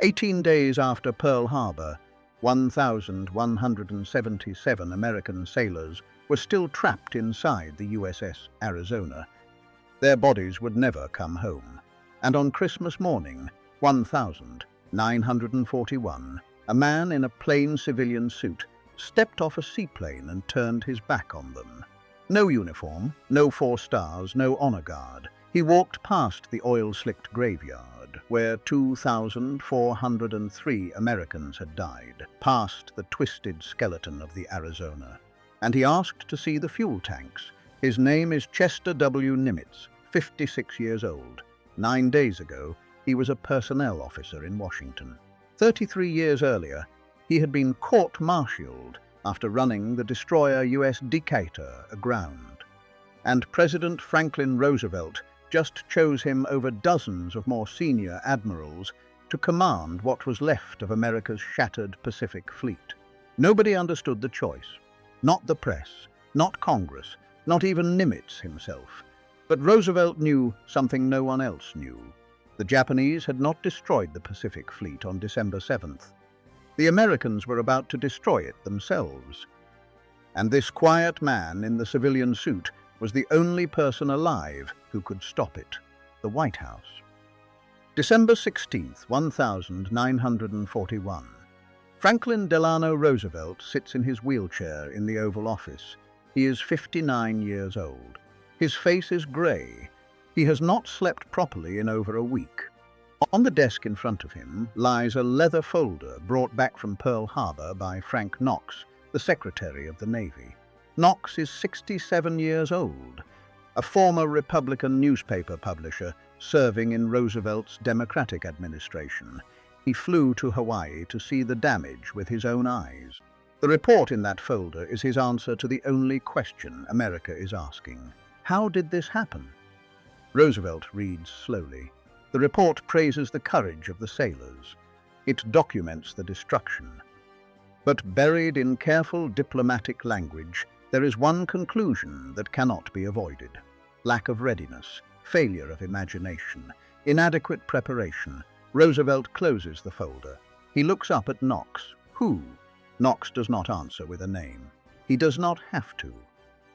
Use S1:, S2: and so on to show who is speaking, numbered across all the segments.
S1: 18 days after Pearl Harbor, 1,177 American sailors were still trapped inside the USS Arizona. Their bodies would never come home. And on Christmas morning, 1941, a man in a plain civilian suit stepped off a seaplane and turned his back on them. No uniform, no 4 stars, no honor guard. He walked past the oil-slicked graveyard, where 2,403 Americans had died, past the twisted skeleton of the Arizona. And he asked to see the fuel tanks. His name is Chester W. Nimitz, 56 years old. 9 days ago, he was a personnel officer in Washington. 33 years earlier, he had been court-martialed after running the destroyer U.S. Decatur aground. And President Franklin Roosevelt just chose him over dozens of more senior admirals to command what was left of America's shattered Pacific Fleet. Nobody understood the choice. Not the press, not Congress, not even Nimitz himself. But Roosevelt knew something no one else knew. The Japanese had not destroyed the Pacific Fleet on December 7th. The Americans were about to destroy it themselves. And this quiet man in the civilian suit was the only person alive who could stop it: the White House. December 16th, 1941. Franklin Delano Roosevelt sits in his wheelchair in the Oval Office. He is 59 years old. His face is grey. He has not slept properly in over a week. On the desk in front of him lies a leather folder brought back from Pearl Harbor by Frank Knox, the Secretary of the Navy. Knox is 67 years old, a former Republican newspaper publisher serving in Roosevelt's Democratic administration. He flew to Hawaii to see the damage with his own eyes. The report in that folder is his answer to the only question America is asking: how did this happen? Roosevelt reads slowly. The report praises the courage of the sailors. It documents the destruction. But buried in careful diplomatic language, there is one conclusion that cannot be avoided: lack of readiness, failure of imagination, inadequate preparation. Roosevelt closes the folder. He looks up at Knox. Who? Knox does not answer with a name. He does not have to.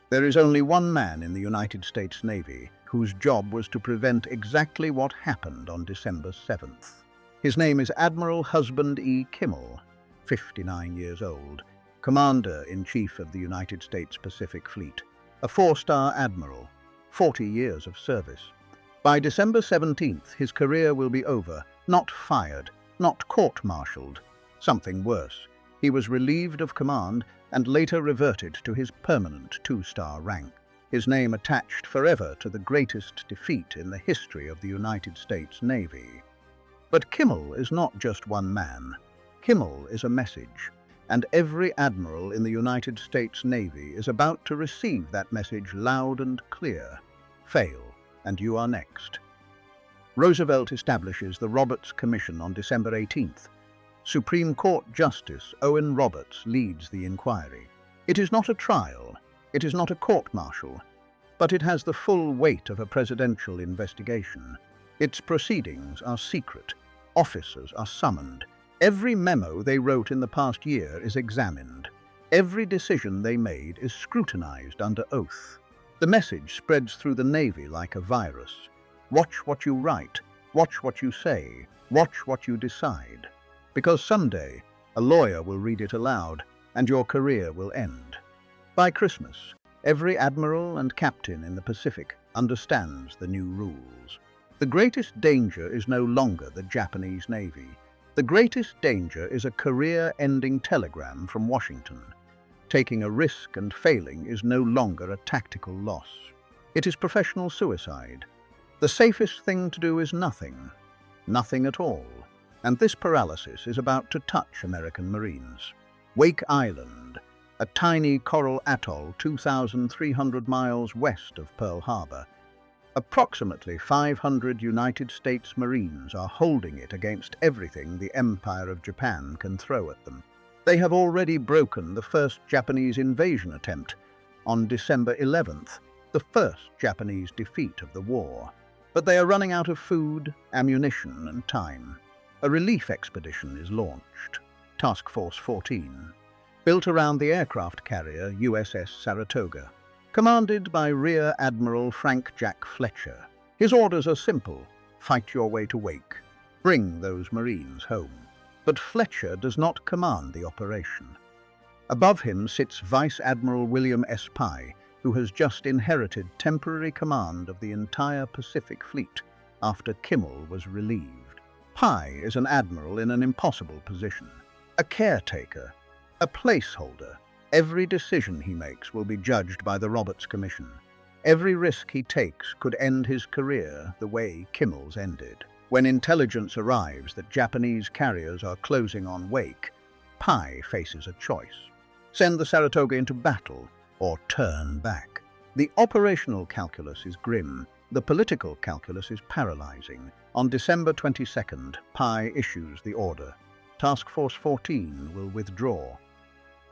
S1: There is only one man in the United States Navy whose job was to prevent exactly what happened on December 7th. His name is Admiral Husband E. Kimmel, 59 years old, Commander-in-Chief of the United States Pacific Fleet, a 4-star admiral, 40 years of service. By December 17th, his career will be over, not fired, not court-martialed, something worse. He was relieved of command and later reverted to his permanent 2-star rank, his name attached forever to the greatest defeat in the history of the United States Navy. But Kimmel is not just one man. Kimmel is a message, and every admiral in the United States Navy is about to receive that message loud and clear: fail, and you are next. Roosevelt establishes the Roberts Commission on December 18th. Supreme Court Justice Owen Roberts leads the inquiry. It is not a trial, it is not a court-martial, but it has the full weight of a presidential investigation. Its proceedings are secret. Officers are summoned. Every memo they wrote in the past year is examined. Every decision they made is scrutinized under oath. The message spreads through the Navy like a virus. Watch what you write, watch what you say, watch what you decide. Because someday, a lawyer will read it aloud, and your career will end. By Christmas, every admiral and captain in the Pacific understands the new rules. The greatest danger is no longer the Japanese Navy. The greatest danger is a career-ending telegram from Washington. Taking a risk and failing is no longer a tactical loss. It is professional suicide. The safest thing to do is nothing. Nothing at all. And this paralysis is about to touch American Marines. Wake Island, a tiny coral atoll 2,300 miles west of Pearl Harbor. Approximately 500 United States Marines are holding it against everything the Empire of Japan can throw at them. They have already broken the first Japanese invasion attempt on December 11th, the first Japanese defeat of the war. But they are running out of food, ammunition, and time. A relief expedition is launched, Task Force 14, built around the aircraft carrier USS Saratoga, commanded by Rear Admiral Frank Jack Fletcher. His orders are simple: fight your way to Wake, bring those Marines home. But Fletcher does not command the operation. Above him sits Vice Admiral William S. Pye, who has just inherited temporary command of the entire Pacific Fleet after Kimmel was relieved. Pye is an admiral in an impossible position, a caretaker, a placeholder. Every decision he makes will be judged by the Roberts Commission. Every risk he takes could end his career the way Kimmel's ended. When intelligence arrives that Japanese carriers are closing on Wake, Pye faces a choice: send the Saratoga into battle or turn back. The operational calculus is grim. The political calculus is paralyzing. On December 22nd, Pye issues the order: Task Force 14 will withdraw.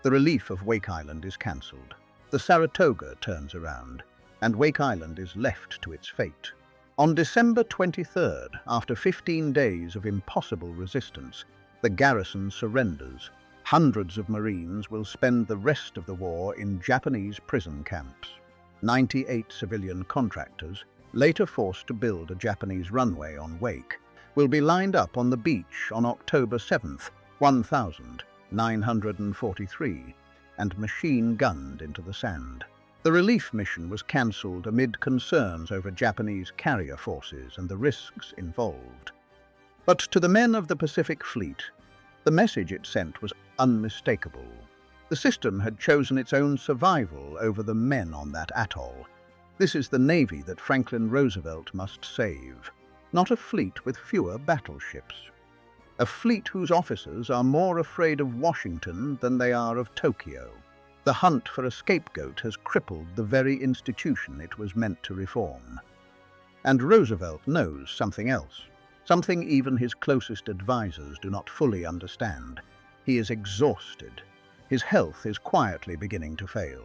S1: The relief of Wake Island is cancelled. The Saratoga turns around, and Wake Island is left to its fate. On December 23rd, after 15 days of impossible resistance, the garrison surrenders. Hundreds of Marines will spend the rest of the war in Japanese prison camps. 98 civilian contractors, later forced to build a Japanese runway on Wake, will be lined up on the beach on October 7th, 1943, and machine-gunned into the sand. The relief mission was cancelled amid concerns over Japanese carrier forces and the risks involved. But to the men of the Pacific Fleet, the message it sent was unmistakable. The system had chosen its own survival over the men on that atoll. This is the Navy that Franklin Roosevelt must save, not a fleet with fewer battleships. A fleet whose officers are more afraid of Washington than they are of Tokyo. The hunt for a scapegoat has crippled the very institution it was meant to reform. And Roosevelt knows something else, something even his closest advisors do not fully understand. He is exhausted. His health is quietly beginning to fail.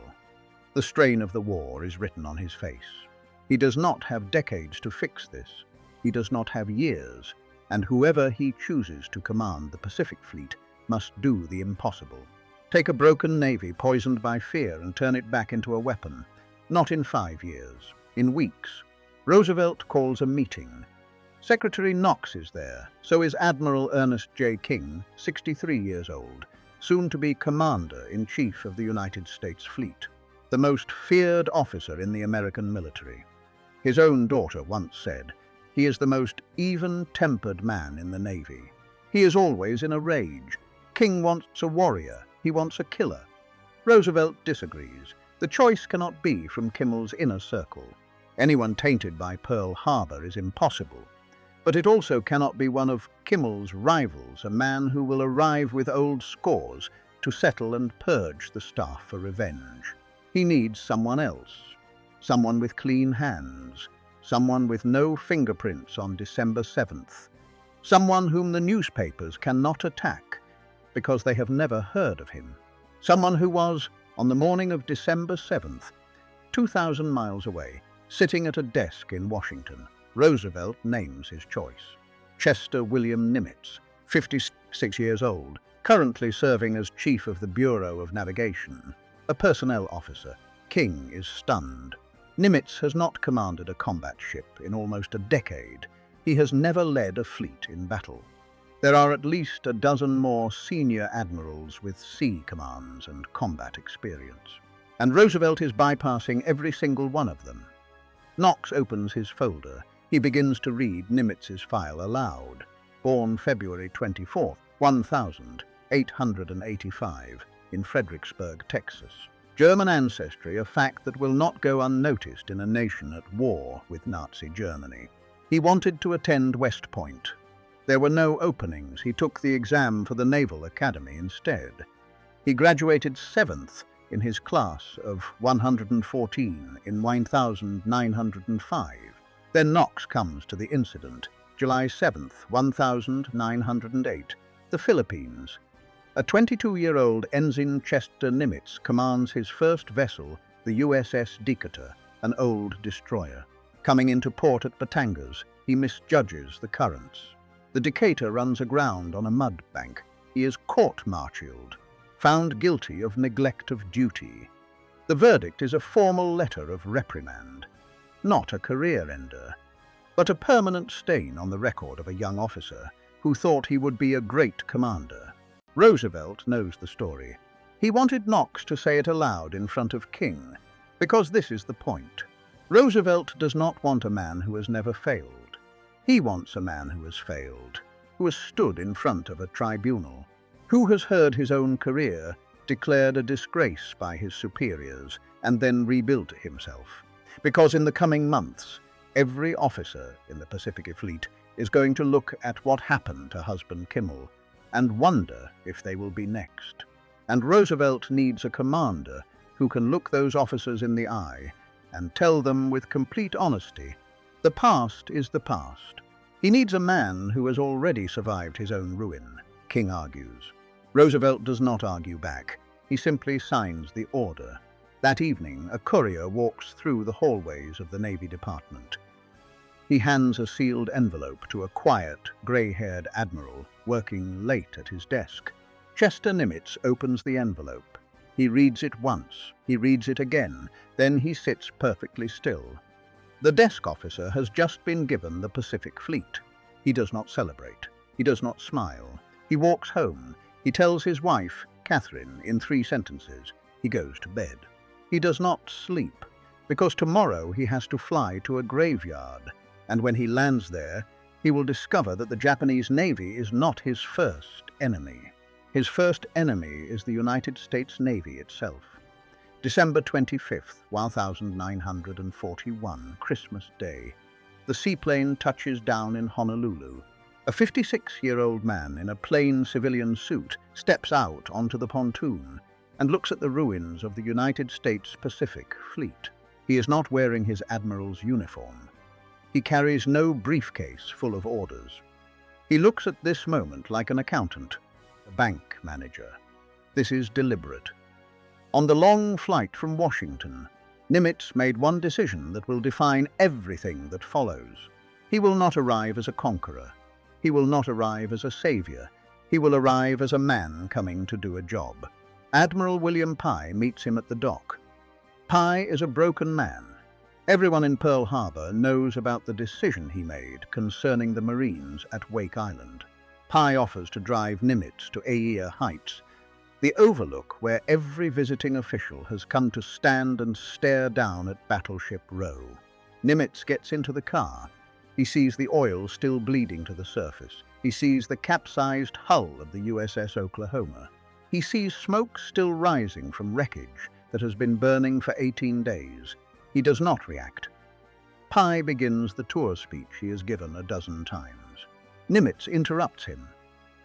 S1: The strain of the war is written on his face. He does not have decades to fix this. He does not have years, and whoever he chooses to command the Pacific Fleet must do the impossible. Take a broken navy poisoned by fear and turn it back into a weapon. Not in 5 years, in weeks. Roosevelt calls a meeting. Secretary Knox is there, so is Admiral Ernest J. King, 63 years old, soon to be Commander-in-Chief of the United States Fleet, the most feared officer in the American military. His own daughter once said, "He is the most even-tempered man in the Navy. He is always in a rage. King wants a warrior. He wants a killer." Roosevelt disagrees. The choice cannot be from Kimmel's inner circle. Anyone tainted by Pearl Harbor is impossible. But it also cannot be one of Kimmel's rivals, a man who will arrive with old scores to settle and purge the staff for revenge. He needs someone else, someone with clean hands, someone with no fingerprints on December 7th, someone whom the newspapers cannot attack because they have never heard of him, someone who was, on the morning of December 7th, 2,000 miles away, sitting at a desk in Washington. Roosevelt names his choice: Chester William Nimitz, 56 years old, currently serving as Chief of the Bureau of Navigation, a personnel officer. King is stunned. Nimitz has not commanded a combat ship in almost a decade. He has never led a fleet in battle. There are at least a dozen more senior admirals with sea commands and combat experience, and Roosevelt is bypassing every single one of them. Knox opens his folder. He begins to read Nimitz's file aloud. Born February 24, 1885, in Fredericksburg, Texas. German ancestry, a fact that will not go unnoticed in a nation at war with Nazi Germany. He wanted to attend West Point. There were no openings. He took the exam for the Naval Academy instead. He graduated 7th in his class of 114 in 1905. Then Knox comes to the incident. July 7th, 1908, the Philippines. A 22-year-old Ensign Chester Nimitz commands his first vessel, the USS Decatur, an old destroyer. Coming into port at Batangas, he misjudges the currents. The Decatur runs aground on a mud bank. He is court-martialed, found guilty of neglect of duty. The verdict is a formal letter of reprimand, not a career-ender, but a permanent stain on the record of a young officer who thought he would be a great commander. Roosevelt knows the story. He wanted Knox to say it aloud in front of King, because this is the point. Roosevelt does not want a man who has never failed. He wants a man who has failed, who has stood in front of a tribunal, who has heard his own career declared a disgrace by his superiors and then rebuilt himself. Because in the coming months, every officer in the Pacific Fleet is going to look at what happened to husband Kimmel and wonder if they will be next. And Roosevelt needs a commander who can look those officers in the eye and tell them with complete honesty, the past is the past. He needs a man who has already survived his own ruin, King argues. Roosevelt does not argue back. He simply signs the order. That evening, a courier walks through the hallways of the Navy Department. He hands a sealed envelope to a quiet, grey-haired admiral working late at his desk. Chester Nimitz opens the envelope. He reads it once, he reads it again, then he sits perfectly still. The desk officer has just been given the Pacific Fleet. He does not celebrate. He does not smile. He walks home. He tells his wife, Catherine, in 3 sentences. He goes to bed. He does not sleep, because tomorrow he has to fly to a graveyard, and when he lands there, he will discover that the Japanese Navy is not his first enemy. His first enemy is the United States Navy itself. December 25th, 1941, Christmas Day. The seaplane touches down in Honolulu. A 56-year-old man in a plain civilian suit steps out onto the pontoon and looks at the ruins of the United States Pacific Fleet. He is not wearing his admiral's uniform. He carries no briefcase full of orders. He looks at this moment like an accountant, a bank manager. This is deliberate. On the long flight from Washington, Nimitz made one decision that will define everything that follows. He will not arrive as a conqueror. He will not arrive as a savior. He will arrive as a man coming to do a job. Admiral William Pye meets him at the dock. Pye is a broken man. Everyone in Pearl Harbor knows about the decision he made concerning the Marines at Wake Island. Pye offers to drive Nimitz to Aia Heights, the overlook where every visiting official has come to stand and stare down at Battleship Row. Nimitz gets into the car. He sees the oil still bleeding to the surface. He sees the capsized hull of the USS Oklahoma. He sees smoke still rising from wreckage that has been burning for 18 days. He does not react. Pye begins the tour speech he has given a dozen times. Nimitz interrupts him.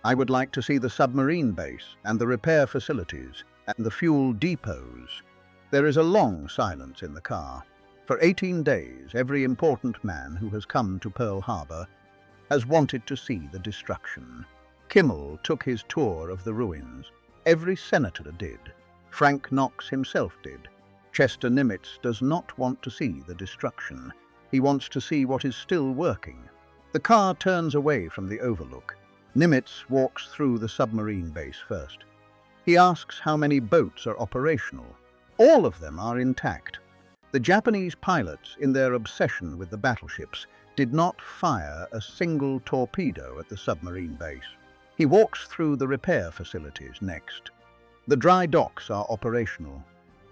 S1: I would like to see the submarine base and the repair facilities and the fuel depots. There is a long silence in the car. For 18 days, every important man who has come to Pearl Harbor has wanted to see the destruction. Kimmel took his tour of the ruins. Every senator did. Frank Knox himself did. Chester Nimitz does not want to see the destruction. He wants to see what is still working. The car turns away from the overlook. Nimitz walks through the submarine base first. He asks how many boats are operational. All of them are intact. The Japanese pilots, in their obsession with the battleships, did not fire a single torpedo at the submarine base. He walks through the repair facilities next. The dry docks are operational.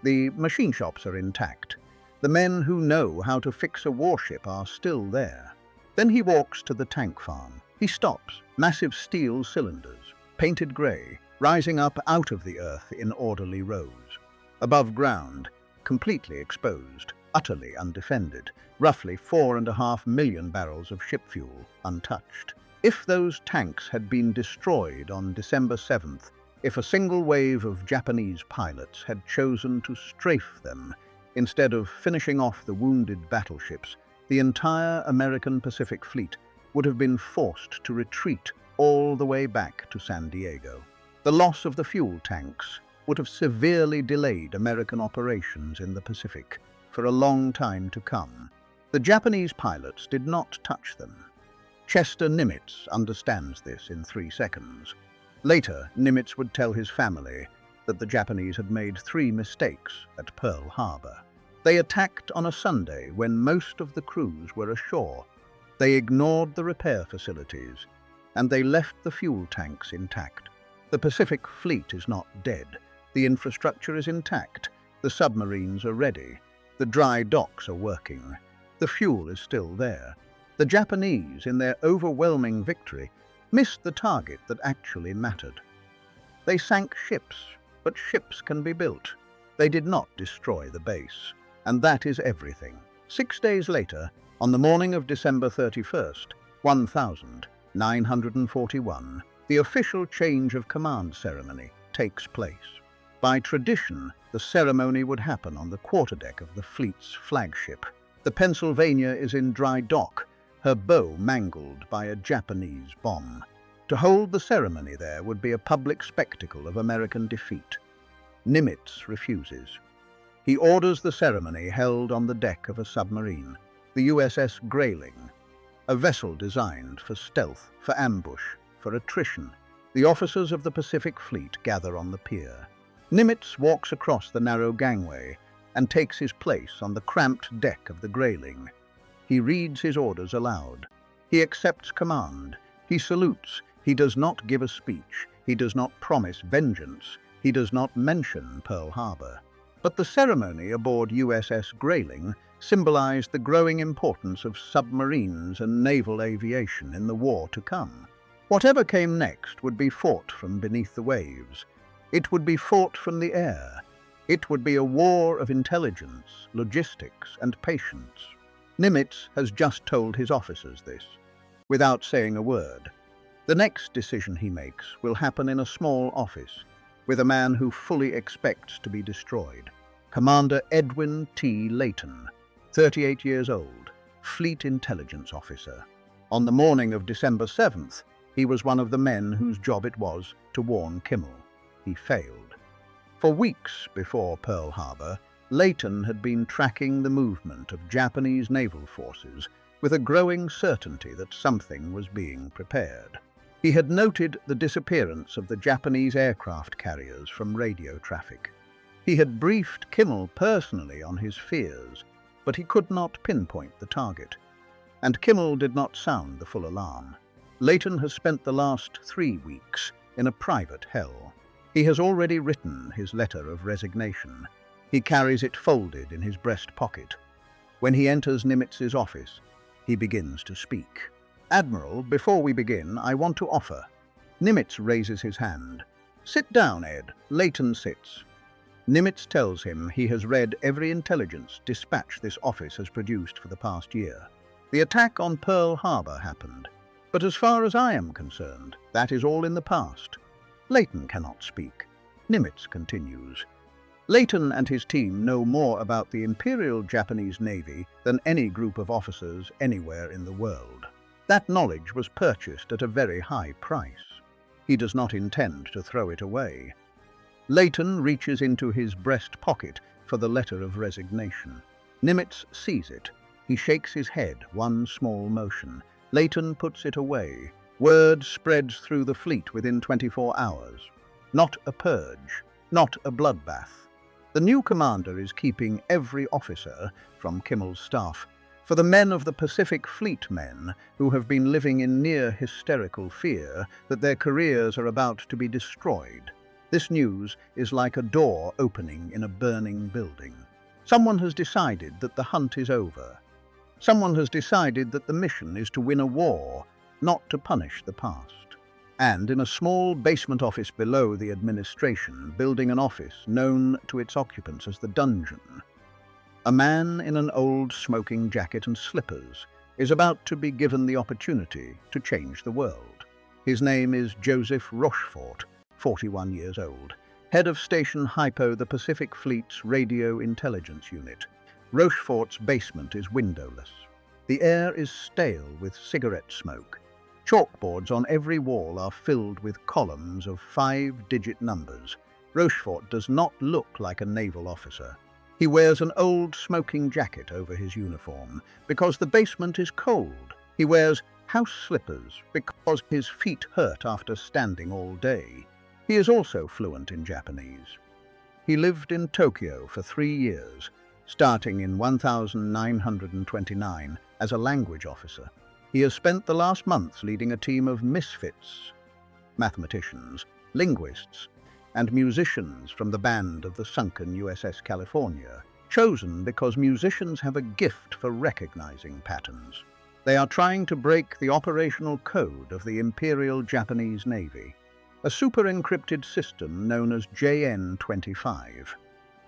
S1: The machine shops are intact. The men who know how to fix a warship are still there. Then he walks to the tank farm. He stops. Massive steel cylinders, painted grey, rising up out of the earth in orderly rows. Above ground, completely exposed, utterly undefended, roughly 4.5 million barrels of ship fuel, untouched. If those tanks had been destroyed on December 7th, if a single wave of Japanese pilots had chosen to strafe them instead of finishing off the wounded battleships, the entire American Pacific Fleet would have been forced to retreat all the way back to San Diego. The loss of the fuel tanks would have severely delayed American operations in the Pacific for a long time to come. The Japanese pilots did not touch them. Chester Nimitz understands this in 3 seconds. Later, Nimitz would tell his family that the Japanese had made 3 mistakes at Pearl Harbor. They attacked on a Sunday when most of the crews were ashore. They ignored the repair facilities, and they left the fuel tanks intact. The Pacific Fleet is not dead. The infrastructure is intact. The submarines are ready. The dry docks are working. The fuel is still there. The Japanese, in their overwhelming victory, missed the target that actually mattered. They sank ships, but ships can be built. They did not destroy the base. And that is everything. 6 days later, on the morning of December 31st, 1941, the official change of command ceremony takes place. By tradition, the ceremony would happen on the quarterdeck of the fleet's flagship. The Pennsylvania is in dry dock, her bow mangled by a Japanese bomb. To hold the ceremony there would be a public spectacle of American defeat. Nimitz refuses. He orders the ceremony held on the deck of a submarine, the USS Grayling, a vessel designed for stealth, for ambush, for attrition. The officers of the Pacific Fleet gather on the pier. Nimitz walks across the narrow gangway and takes his place on the cramped deck of the Grayling. He reads his orders aloud. He accepts command. He salutes. He does not give a speech. He does not promise vengeance. He does not mention Pearl Harbor. But the ceremony aboard USS Grayling symbolized the growing importance of submarines and naval aviation in the war to come. Whatever came next would be fought from beneath the waves. It would be fought from the air. It would be a war of intelligence, logistics, and patience. Nimitz has just told his officers this, without saying a word. The next decision he makes will happen in a small office, with a man who fully expects to be destroyed. Commander Edwin T. Layton, 38 years old, Fleet Intelligence Officer. On the morning of December 7th, he was one of the men whose job it was to warn Kimmel. He failed. For weeks before Pearl Harbor, Layton had been tracking the movement of Japanese naval forces with a growing certainty that something was being prepared. He had noted the disappearance of the Japanese aircraft carriers from radio traffic. He had briefed Kimmel personally on his fears, but he could not pinpoint the target. And Kimmel did not sound the full alarm. Layton has spent the last 3 weeks in a private hell. He has already written his letter of resignation. He carries it folded in his breast pocket. When he enters Nimitz's office, he begins to speak. "Admiral, before we begin, I want to offer." Nimitz raises his hand. "Sit down, Ed." Layton sits. Nimitz tells him he has read every intelligence dispatch this office has produced for the past year. The attack on Pearl Harbor happened, but as far as I am concerned, that is all in the past. Layton cannot speak. Nimitz continues. Layton and his team know more about the Imperial Japanese Navy than any group of officers anywhere in the world. That knowledge was purchased at a very high price. He does not intend to throw it away. Layton reaches into his breast pocket for the letter of resignation. Nimitz sees it. He shakes his head, one small motion. Layton puts it away. Word spreads through the fleet within 24 hours. Not a purge, not a bloodbath. The new commander is keeping every officer from Kimmel's staff. For the men of the Pacific Fleet men who have been living in near hysterical fear that their careers are about to be destroyed, this news is like a door opening in a burning building. Someone has decided that the hunt is over. Someone has decided that the mission is to win a war, not to punish the past. And in a small basement office below the administration, building an office known to its occupants as the dungeon, a man in an old smoking jacket and slippers is about to be given the opportunity to change the world. His name is Joseph Rochefort, 41 years old, head of Station Hypo, the Pacific Fleet's Radio Intelligence Unit. Rochefort's basement is windowless. The air is stale with cigarette smoke. Chalkboards on every wall are filled with columns of 5-digit numbers. Rochefort does not look like a naval officer. He wears an old smoking jacket over his uniform because the basement is cold. He wears house slippers because his feet hurt after standing all day. He is also fluent in Japanese. He lived in Tokyo for 3 years, starting in 1929 as a language officer. He has spent the last months leading a team of misfits, mathematicians, linguists, and musicians from the band of the sunken USS California, chosen because musicians have a gift for recognizing patterns. They are trying to break the operational code of the Imperial Japanese Navy, a super-encrypted system known as JN-25.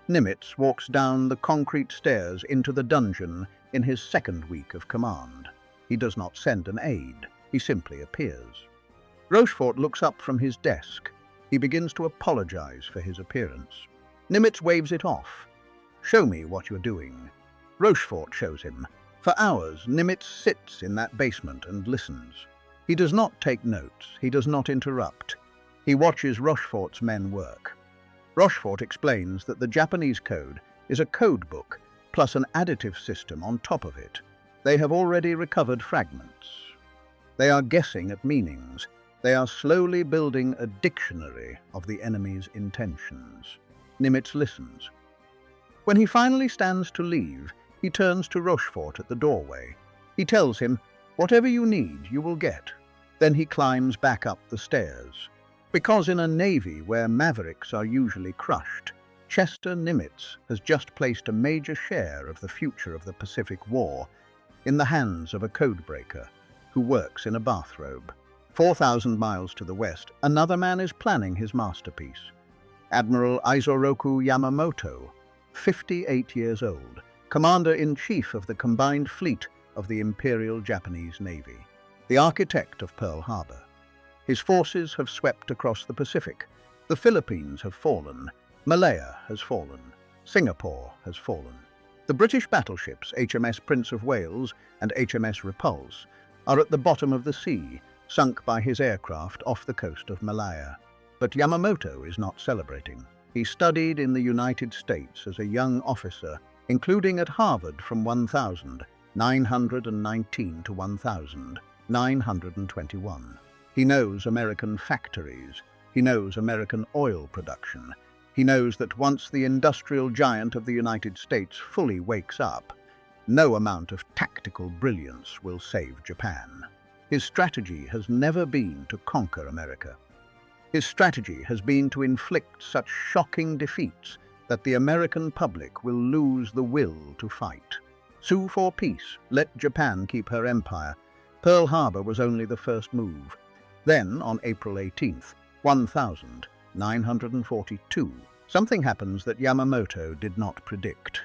S1: Nimitz walks down the concrete stairs into the dungeon in his second week of command. He does not send an aide, he simply appears. Rochefort looks up from his desk. He begins to apologize for his appearance. Nimitz waves it off. "Show me what you're doing." Rochefort shows him. For hours, Nimitz sits in that basement and listens. He does not take notes, he does not interrupt. He watches Rochefort's men work. Rochefort explains that the Japanese code is a code book plus an additive system on top of it. They have already recovered fragments. They are guessing at meanings. They are slowly building a dictionary of the enemy's intentions. Nimitz listens. When he finally stands to leave, he turns to Rochefort at the doorway. He tells him, "Whatever you need, you will get." Then he climbs back up the stairs. Because in a navy where mavericks are usually crushed, Chester Nimitz has just placed a major share of the future of the Pacific War in the hands of a codebreaker who works in a bathrobe. 4,000 miles to the west, another man is planning his masterpiece. Admiral Isoroku Yamamoto, 58 years old, Commander-in-Chief of the combined fleet of the Imperial Japanese Navy, the architect of Pearl Harbor. His forces have swept across the Pacific. The Philippines have fallen. Malaya has fallen. Singapore has fallen. The British battleships HMS Prince of Wales and HMS Repulse are at the bottom of the sea, sunk by his aircraft off the coast of Malaya. But Yamamoto is not celebrating. He studied in the United States as a young officer, including at Harvard from 1919 to 1921. He knows American factories. He knows American oil production. He knows that once the industrial giant of the United States fully wakes up, no amount of tactical brilliance will save Japan. His strategy has never been to conquer America. His strategy has been to inflict such shocking defeats that the American public will lose the will to fight. Sue for peace, let Japan keep her empire. Pearl Harbor was only the first move. Then, on April 18th, 1942, something happens that Yamamoto did not predict.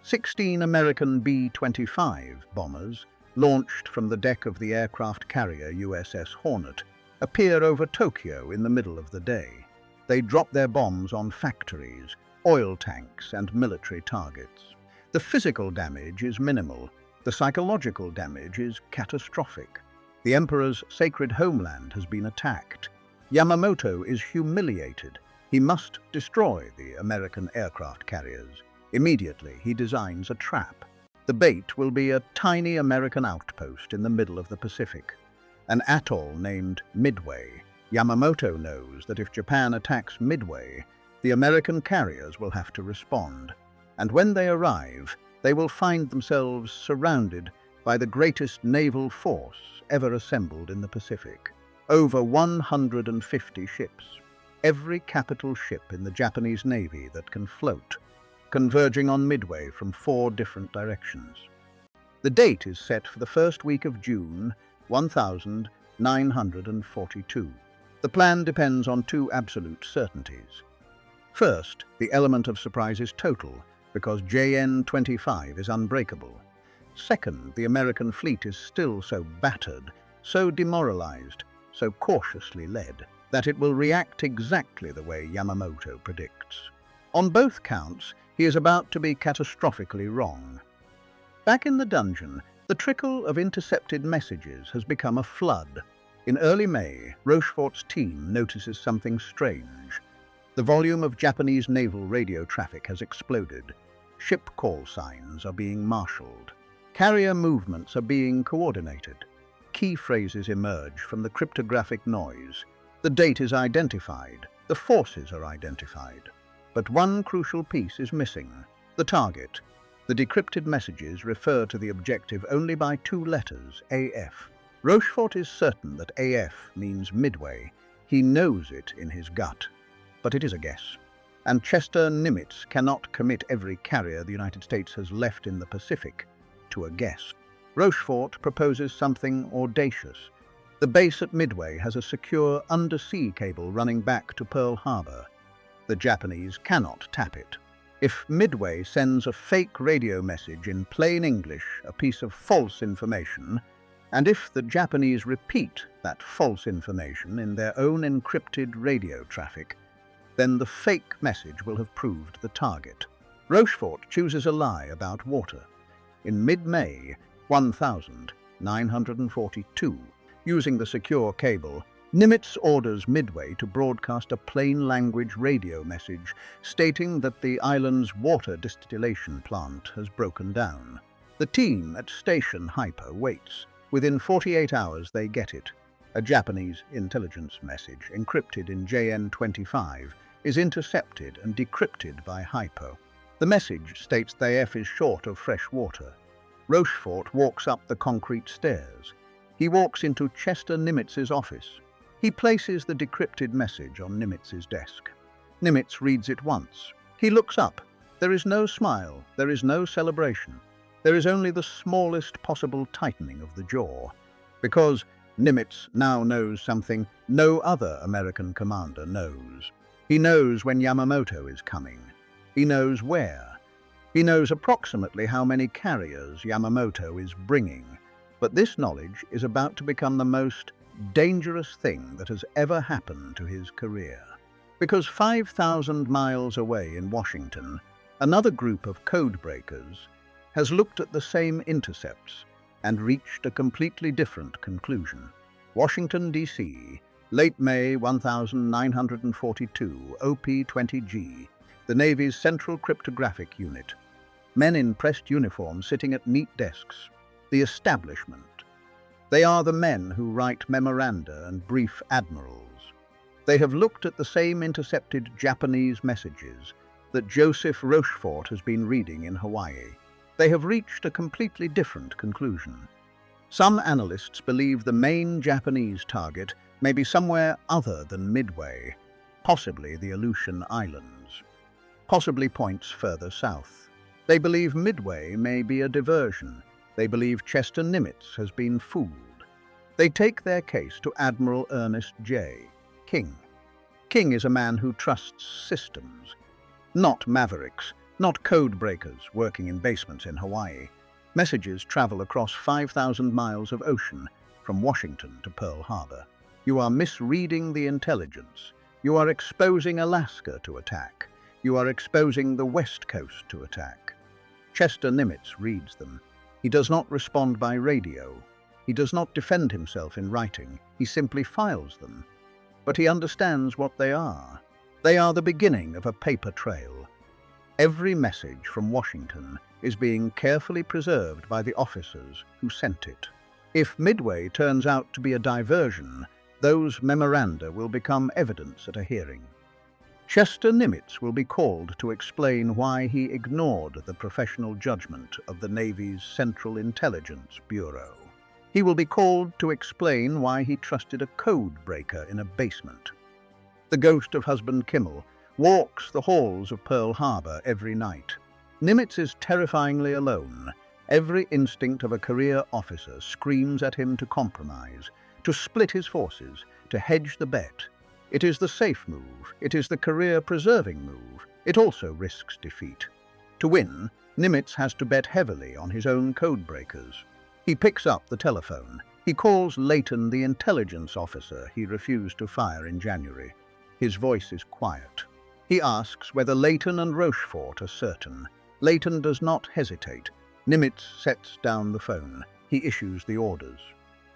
S1: 16 American B-25 bombers, launched from the deck of the aircraft carrier USS Hornet, appear over Tokyo in the middle of the day. They drop their bombs on factories, oil tanks, and military targets. The physical damage is minimal. The psychological damage is catastrophic. The Emperor's sacred homeland has been attacked. Yamamoto is humiliated. He must destroy the American aircraft carriers. Immediately, he designs a trap. The bait will be a tiny American outpost in the middle of the Pacific, an atoll named Midway. Yamamoto knows that if Japan attacks Midway, the American carriers will have to respond. And when they arrive, they will find themselves surrounded by the greatest naval force ever assembled in the Pacific. Over 150 ships, every capital ship in the Japanese Navy that can float, converging on Midway from 4 different directions. The date is set for the first week of June, 1942. The plan depends on 2 absolute certainties. First, the element of surprise is total, because JN-25 is unbreakable. Second, the American fleet is still so battered, so demoralized, so cautiously led, that it will react exactly the way Yamamoto predicts. On both counts, he is about to be catastrophically wrong. Back in the dungeon, the trickle of intercepted messages has become a flood. In early May, Rochefort's team notices something strange. The volume of Japanese naval radio traffic has exploded. Ship call signs are being marshaled. Carrier movements are being coordinated. key phrases emerge from the cryptographic noise. The date is identified, the forces are identified. But one crucial piece is missing: the target. The decrypted messages refer to the objective only by two letters, AF. Rochefort is certain that AF means Midway. He knows it in his gut. But it is a guess. And Chester Nimitz cannot commit every carrier the United States has left in the Pacific to a guess. Rochefort proposes something audacious. The base at Midway has a secure undersea cable running back to Pearl Harbor. The Japanese cannot tap it. If Midway sends a fake radio message in plain English, a piece of false information, and if the Japanese repeat that false information in their own encrypted radio traffic, then the fake message will have proved the target. Rochefort chooses a lie about water. In mid-May 1942, using the secure cable, Nimitz orders Midway to broadcast a plain-language radio message stating that the island's water distillation plant has broken down. The team at Station Hyper waits. Within 48 hours they get it. A Japanese intelligence message, encrypted in JN-25, is intercepted and decrypted by Hypo. The message states the AF is short of fresh water. Rochefort walks up the concrete stairs. He walks into Chester Nimitz's office. He places the decrypted message on Nimitz's desk. Nimitz reads it once. He looks up. There is no smile. There is no celebration. There is only the smallest possible tightening of the jaw. Because Nimitz now knows something no other American commander knows. He knows when Yamamoto is coming. He knows where. He knows approximately how many carriers Yamamoto is bringing. But this knowledge is about to become the most dangerous thing that has ever happened to his career. Because 5,000 miles away in Washington, another group of codebreakers has looked at the same intercepts and reached a completely different conclusion. Washington, D.C., late May 1942, OP-20G, the Navy's Central Cryptographic Unit. Men in pressed uniforms sitting at neat desks. The establishment. They are the men who write memoranda and brief admirals. They have looked at the same intercepted Japanese messages that Joseph Rochefort has been reading in Hawaii. They have reached a completely different conclusion. Some analysts believe the main Japanese target may be somewhere other than Midway, possibly the Aleutian Islands, possibly points further south. They believe Midway may be a diversion. They believe Chester Nimitz has been fooled. They take their case to Admiral Ernest J. King. King is a man who trusts systems, not mavericks, not code breakers working in basements in Hawaii. Messages travel across 5,000 miles of ocean from Washington to Pearl Harbor. You are misreading the intelligence. You are exposing Alaska to attack. You are exposing the West Coast to attack. Chester Nimitz reads them. He does not respond by radio. He does not defend himself in writing. He simply files them. But he understands what they are. They are the beginning of a paper trail. Every message from Washington is being carefully preserved by the officers who sent it. If Midway turns out to be a diversion, those memoranda will become evidence at a hearing. Chester Nimitz will be called to explain why he ignored the professional judgment of the Navy's Central Intelligence Bureau. He will be called to explain why he trusted a code breaker in a basement. The ghost of husband Kimmel walks the halls of Pearl Harbor every night. Nimitz is terrifyingly alone. Every instinct of a career officer screams at him to compromise, to split his forces, to hedge the bet. It is the safe move. It is the career-preserving move. It also risks defeat. To win, Nimitz has to bet heavily on his own codebreakers. He picks up the telephone. He calls Layton, the intelligence officer he refused to fire in January. His voice is quiet. He asks whether Layton and Rochefort are certain. Layton does not hesitate. Nimitz sets down the phone. He issues the orders.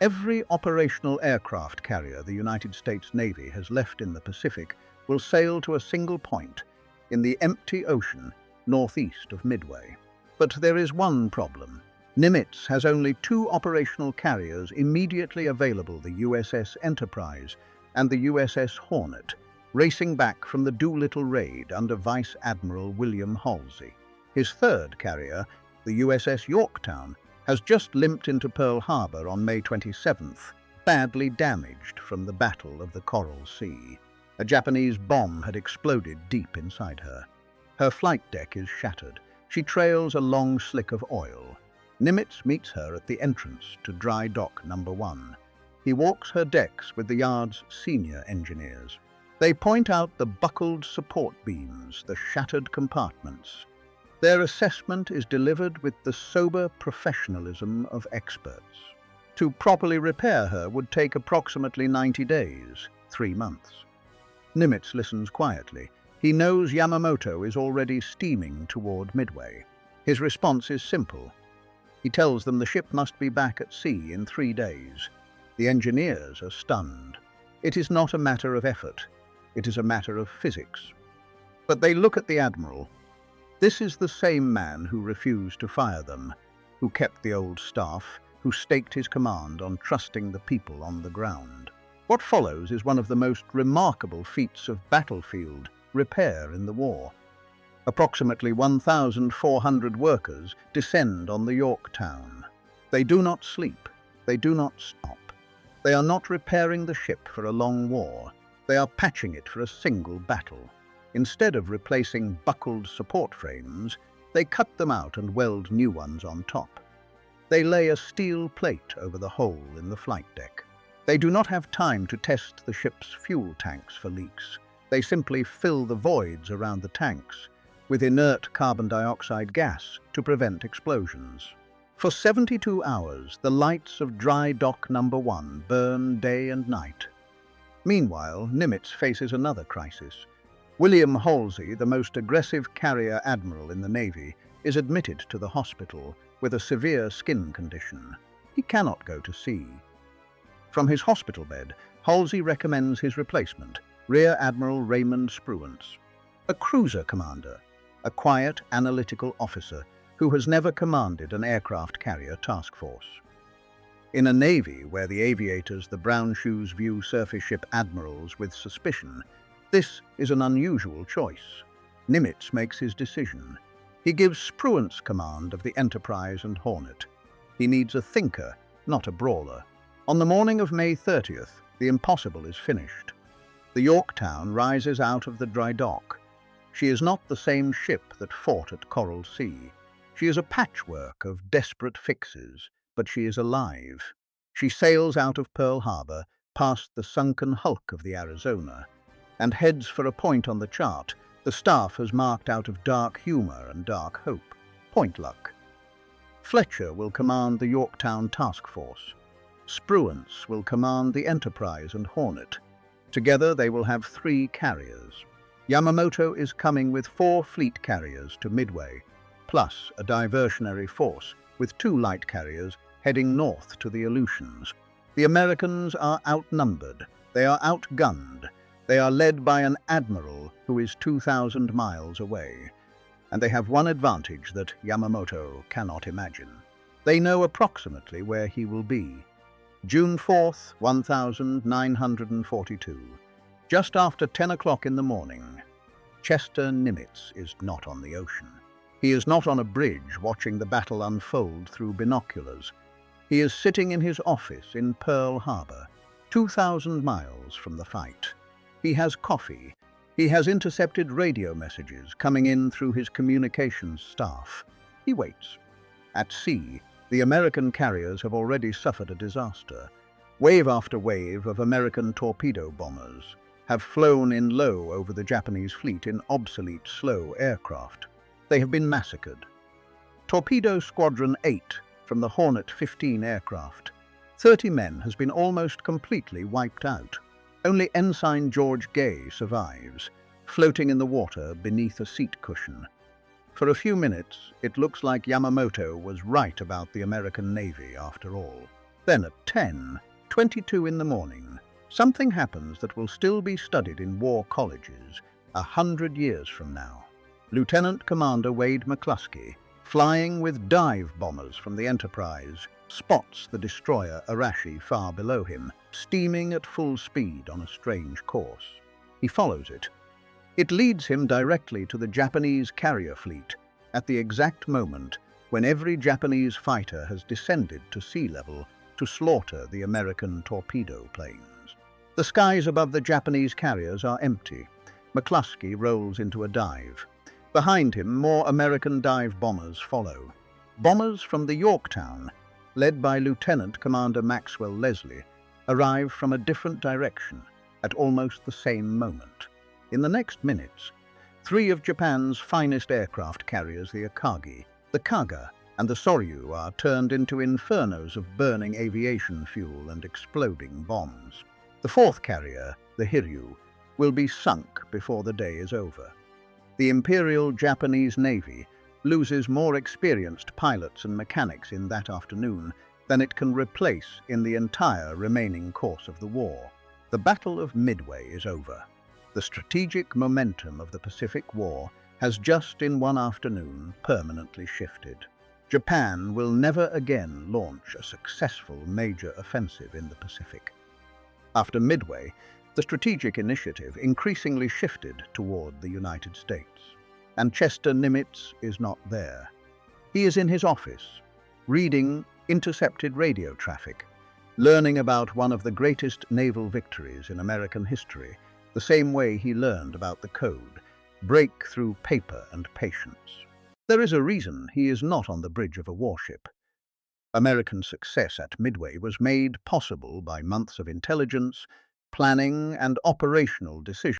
S1: Every operational aircraft carrier the United States Navy has left in the Pacific will sail to a single point in the empty ocean northeast of Midway. But there is one problem. Nimitz has only two operational carriers immediately available, the USS Enterprise and the USS Hornet, racing back from the Doolittle raid under Vice Admiral William Halsey. His third carrier, the USS Yorktown, has just limped into Pearl Harbor on May 27th, badly damaged from the Battle of the Coral Sea. A Japanese bomb had exploded deep inside her. Her flight deck is shattered. She trails a long slick of oil. Nimitz meets her at the entrance to Dry Dock Number 1. He walks her decks with the yard's senior engineers. They point out the buckled support beams, the shattered compartments. Their assessment is delivered with the sober professionalism of experts. To properly repair her would take approximately 90 days, 3 months. Nimitz listens quietly. He knows Yamamoto is already steaming toward Midway. His response is simple. He tells them the ship must be back at sea in 3 days. The engineers are stunned. It is not a matter of effort. It is a matter of physics. But they look at the Admiral. This is the same man who refused to fire them, who kept the old staff, who staked his command on trusting the people on the ground. What follows is one of the most remarkable feats of battlefield repair in the war. Approximately 1,400 workers descend on the Yorktown. They do not sleep. They do not stop. They are not repairing the ship for a long war. They are patching it for a single battle. Instead of replacing buckled support frames, they cut them out and weld new ones on top. They lay a steel plate over the hole in the flight deck. They do not have time to test the ship's fuel tanks for leaks. They simply fill the voids around the tanks with inert carbon dioxide gas to prevent explosions. For 72 hours, the lights of Dry Dock Number 1 burn day and night. Meanwhile, Nimitz faces another crisis. William Halsey, the most aggressive carrier admiral in the Navy, is admitted to the hospital with a severe skin condition. He cannot go to sea. From his hospital bed, Halsey recommends his replacement, Rear Admiral Raymond Spruance, a cruiser commander, a quiet, analytical officer who has never commanded an aircraft carrier task force. In a navy where the aviators, the brown shoes, view surface ship admirals with suspicion, this is an unusual choice. Nimitz makes his decision. He gives Spruance command of the Enterprise and Hornet. He needs a thinker, not a brawler. On the morning of May 30th, the impossible is finished. The Yorktown rises out of the dry dock. She is not the same ship that fought at Coral Sea. She is a patchwork of desperate fixes, but she is alive. She sails out of Pearl Harbor, past the sunken hulk of the Arizona, and heads for a point on the chart the staff has marked out of dark humor and dark hope, Point Luck. Fletcher will command the Yorktown Task Force. Spruance will command the Enterprise and Hornet. Together they will have 3 carriers. Yamamoto is coming with 4 fleet carriers to Midway, plus a diversionary force with 2 light carriers heading north to the Aleutians. The Americans are outnumbered. They are outgunned. They are led by an admiral who is 2,000 miles away. And they have one advantage that Yamamoto cannot imagine. They know approximately where he will be. June 4th, 1942. Just after 10 o'clock in the morning, Chester Nimitz is not on the ocean. He is not on a bridge watching the battle unfold through binoculars. He is sitting in his office in Pearl Harbor, 2,000 miles from the fight. He has coffee. He has intercepted radio messages coming in through his communications staff. He waits. At sea, the American carriers have already suffered a disaster. Wave after wave of American torpedo bombers have flown in low over the Japanese fleet in obsolete, slow aircraft. They have been massacred. Torpedo Squadron 8 from the Hornet 15 aircraft, 30 men, has been almost completely wiped out. Only Ensign George Gay survives, floating in the water beneath a seat cushion. For a few minutes, it looks like Yamamoto was right about the American Navy after all. Then at 10:22 in the morning, something happens that will still be studied in war colleges 100 years from now. Lieutenant Commander Wade McCluskey, flying with dive bombers from the Enterprise, spots the destroyer Arashi far below him, steaming at full speed on a strange course. He follows it. It leads him directly to the Japanese carrier fleet at the exact moment when every Japanese fighter has descended to sea level to slaughter the American torpedo planes. The skies above the Japanese carriers are empty. McCluskey rolls into a dive. Behind him, more American dive bombers follow. Bombers from the Yorktown, led by Lieutenant Commander Maxwell Leslie, arrive from a different direction at almost the same moment. In the next minutes, 3 of Japan's finest aircraft carriers, the Akagi, the Kaga, and the Soryu, are turned into infernos of burning aviation fuel and exploding bombs. The 4th carrier, the Hiryu, will be sunk before the day is over. The Imperial Japanese Navy loses more experienced pilots and mechanics in that afternoon than it can replace in the entire remaining course of the war. The Battle of Midway is over. The strategic momentum of the Pacific War has just in one afternoon permanently shifted. Japan will never again launch a successful major offensive in the Pacific. After Midway, the strategic initiative increasingly shifted toward the United States, and Chester Nimitz is not there. He is in his office, reading intercepted radio traffic, learning about one of the greatest naval victories in American history, the same way he learned about the code, break through paper and patience. There is a reason he is not on the bridge of a warship. American success at Midway was made possible by months of intelligence, planning, and operational decisions.